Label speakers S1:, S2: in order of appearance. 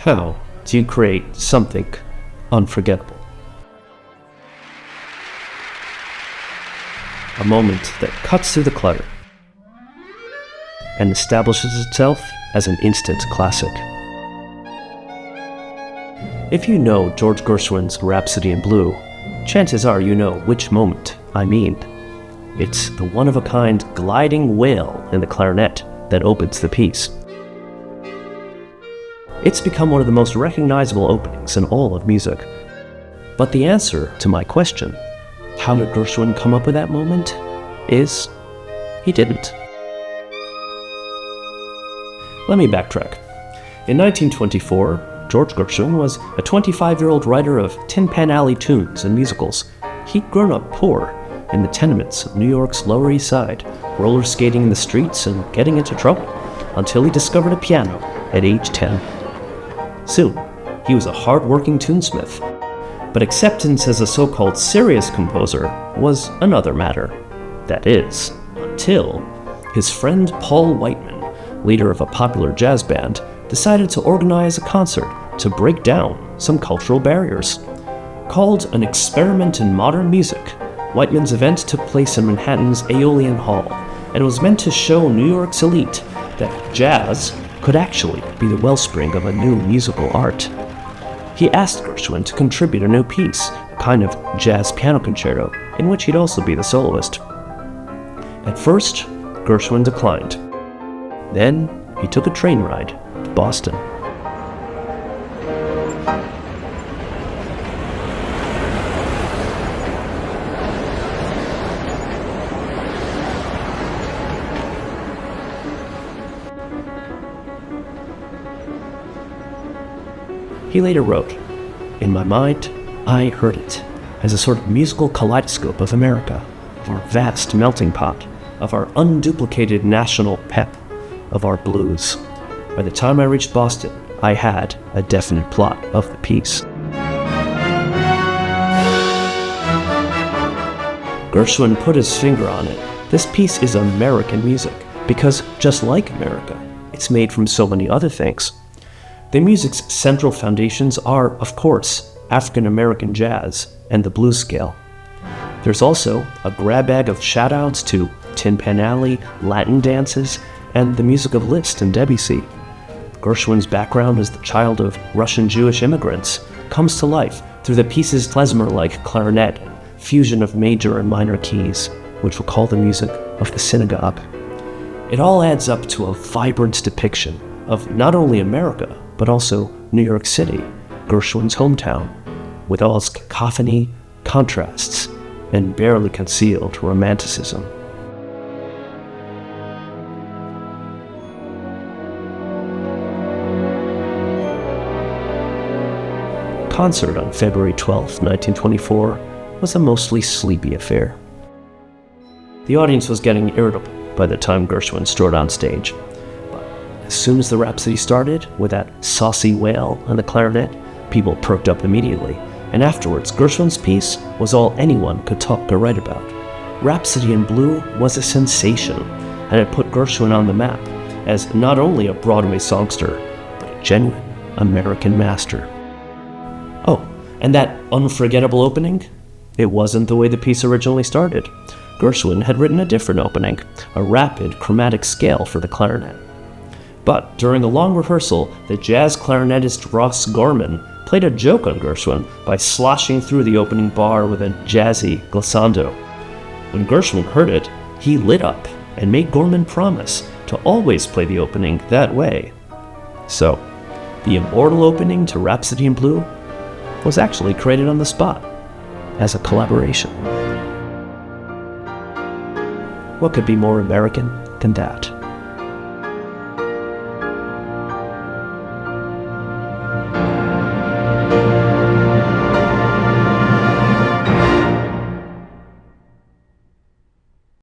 S1: How do you create something unforgettable? A moment that cuts through the clutter and establishes itself as an instant classic. If you know George Gershwin's Rhapsody in Blue, chances are you know which moment I mean. It's the one-of-a-kind gliding wail in the clarinet that opens the piece. It's become one of the most recognizable openings in all of music. But the answer to my question, how did Gershwin come up with that moment, is he didn't. Let me backtrack. In 1924, George Gershwin was a 25-year-old writer of Tin Pan Alley tunes and musicals. He'd grown up poor in the tenements of New York's Lower East Side, roller skating in the streets and getting into trouble, until he discovered a piano at age 10. Soon, he was a hard-working tunesmith, but acceptance as a so-called serious composer was another matter. That is, until his friend Paul Whiteman, leader of a popular jazz band, decided to organize a concert to break down some cultural barriers. Called an experiment in modern music, Whiteman's event took place in Manhattan's Aeolian Hall, and was meant to show New York's elite that jazz could actually be the wellspring of a new musical art. He asked Gershwin to contribute a new piece, a kind of jazz piano concerto, in which he'd also be the soloist. At first, Gershwin declined. Then, he took a train ride to Boston. He later wrote, "In my mind, I heard it as a sort of musical kaleidoscope of America, of our vast melting pot, of our unduplicated national pep, of our blues. By the time I reached Boston, I had a definite plot of the piece." Gershwin put his finger on it. This piece is American music, because just like America, it's made from so many other things. The music's central foundations are, of course, African-American jazz and the blues scale. There's also a grab bag of shout-outs to Tin Pan Alley, Latin dances, and the music of Liszt and Debussy. Gershwin's background as the child of Russian Jewish immigrants comes to life through the piece's klezmer-like clarinet and fusion of major and minor keys, which we'll call the music of the synagogue. It all adds up to a vibrant depiction of not only America, but also New York City, Gershwin's hometown, with all its cacophony, contrasts, and barely concealed romanticism. The concert on February 12, 1924, was a mostly sleepy affair. The audience was getting irritable by the time Gershwin strode on stage. As soon as the Rhapsody started, with that saucy wail and the clarinet, people perked up immediately, and afterwards Gershwin's piece was all anyone could talk or write about. Rhapsody in Blue was a sensation, and it put Gershwin on the map as not only a Broadway songster, but a genuine American master. Oh, and that unforgettable opening? It wasn't the way the piece originally started. Gershwin had written a different opening, a rapid, chromatic scale for the clarinet. But during a long rehearsal, the jazz clarinetist Ross Gorman played a joke on Gershwin by sloshing through the opening bar with a jazzy glissando. When Gershwin heard it, he lit up and made Gorman promise to always play the opening that way. So, the immortal opening to Rhapsody in Blue was actually created on the spot as a collaboration. What could be more American than that?